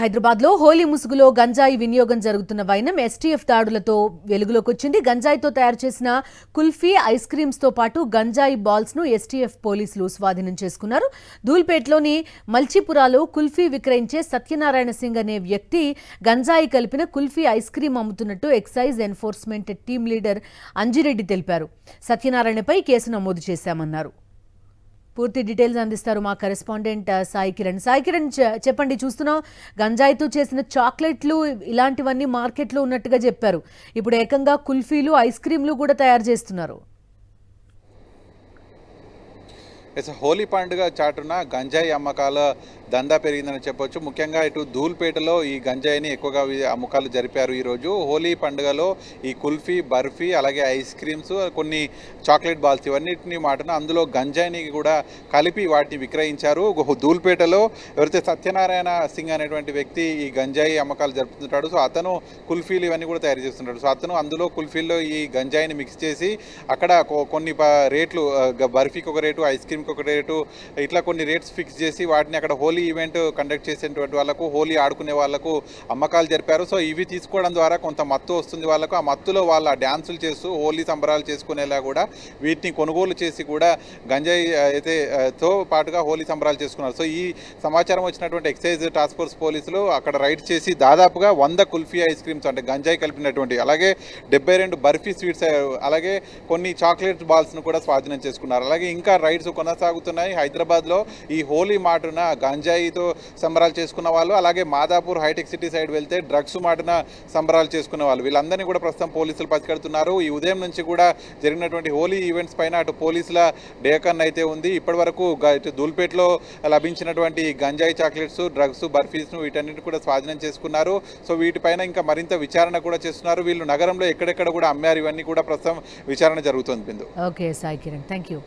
హైదరాబాద్లో హోలీ ముసుగులో గంజాయి వినియోగం జరుగుతున్న వైనం ఎస్టీఎఫ్ దాడులతో వెలుగులోకి వచ్చింది. గంజాయితో తయారు చేసిన కుల్ఫీ, ఐస్ క్రీమ్స్ తో పాటు గంజాయి బాల్స్ ను ఎస్టీఎఫ్ పోలీసులు స్వాధీనం చేసుకున్నారు. ధూల్పేట్లోని మల్చీపురాలో కుల్ఫీ విక్రయించే సత్యనారాయణ సింగ్ అనే వ్యక్తి గంజాయి కలిపిన కుల్ఫీ ఐస్ క్రీమ్ అమ్ముతున్నట్టు excise enforcement team leader Anjireddy తెలిపారు. సత్యనారాయణపై కేసు నమోదు చేశామన్నారు. పూర్తి డీటెయిల్స్ అందిస్తారు మా కరెస్పాండెంట్ సాయి కిరణ్. చెప్పండి, చూస్తున్నాం గంజాయితో చేసిన చాక్లెట్లు ఇలాంటివన్నీ మార్కెట్లో ఉన్నట్టుగా చెప్పారు. ఇప్పుడు ఏకంగా కుల్ఫీలు, ఐస్ క్రీమ్లు కూడా తయారు చేస్తున్నారు. హోలీ పండుగ చాటున గంజాయి అమ్మకాల దందా పెరిగిందని చెప్పొచ్చు. ముఖ్యంగా ఇటు ధూల్పేటలో ఈ గంజాయిని ఎక్కువగా అమ్మకాలు జరిపారు. ఈరోజు హోలీ పండుగలో ఈ కుల్ఫీ, బర్ఫీ, అలాగే ఐస్ క్రీమ్స్, కొన్ని చాక్లెట్ బాల్స్ ఇవన్నిటిని మాటన అందులో గంజాయిని కూడా కలిపి వాటిని విక్రయించారు. ధూల్పేటలో ఎవరైతే సత్యనారాయణ సింగ్ అనేటువంటి వ్యక్తి ఈ గంజాయి అమ్మకాలు జరుపుతుంటాడు. సో అతను కుల్ఫీలు ఇవన్నీ కూడా తయారు చేస్తుంటాడు. సో అతను అందులో కుల్ఫీల్లో ఈ గంజాయిని మిక్స్ చేసి అక్కడ కొన్ని రేట్లు, బర్ఫీకి ఒక రేటు, ఐస్ క్రీమ్ ఒక రేటు, ఇట్లా కొన్ని రేట్స్ ఫిక్స్ చేసి వాటిని అక్కడ హోలీ ఈవెంట్ కండక్ట్ చేసేటువంటి వాళ్ళకు, హోలీ ఆడుకునే వాళ్ళకు అమ్మకాలు జరిపారు. సో ఇవి తీసుకోవడం ద్వారా కొంత మత్తు వస్తుంది వాళ్ళకు. ఆ మత్తులో వాళ్ళ డ్యాన్సులు చేస్తూ హోలీ సంబరాలు చేసుకునేలా కూడా వీటిని కొనుగోలు చేసి కూడా గంజాయి అయితే తో పాటుగా హోలీ సంబరాలు చేసుకున్నారు. సో ఈ సమాచారం వచ్చినటువంటి ఎక్సైజ్ టాస్క్ ఫోర్స్ పోలీసులు అక్కడ రైడ్ చేసి దాదాపుగా 100 కుల్ఫీ ఐస్ క్రీమ్స్, అంటే గంజాయి కలిపినటువంటి, అలాగే 72 బర్ఫీ స్వీట్స్, అలాగే కొన్ని చాక్లెట్ బాల్స్ను కూడా స్వాధీనం చేసుకున్నారు. అలాగే ఇంకా రైడ్స్ కొనసాగుతున్నాయి. హైదరాబాద్లో ఈ హోలీ మాటున గంజాయితో సంబరాలు చేసుకున్న వాళ్ళు, అలాగే మాదాపూర్ హైటెక్ సిటీ సైడ్ వెళ్తే డ్రగ్స్ మాటున సంబరాలు చేసుకునే వాళ్ళు, వీళ్ళందరినీ కూడా ప్రస్తుతం పోలీసులు పసిగడుతున్నారు. ఈ ఉదయం నుంచి కూడా జరిగినటువంటి హోలీ ఈవెంట్స్ పైన అటు పోలీసుల డేకన్ అయితే ఉంది. ఇప్పటి వరకు ధూల్పేటలో లభించినటువంటి గంజాయి చాక్లెట్స్, డ్రగ్స్, బర్ఫీస్ను వీటన్నిటి కూడా స్వాధీనం చేసుకున్నారు. సో వీటిపైన ఇంకా మరింత విచారణ కూడా చేస్తున్నారు. వీళ్ళు నగరంలో ఎక్కడెక్కడ కూడా అమ్మారు, ఇవన్నీ కూడా ప్రస్తుతం విచారణ జరుగుతుంది. Okay Sai Kiran, thank you.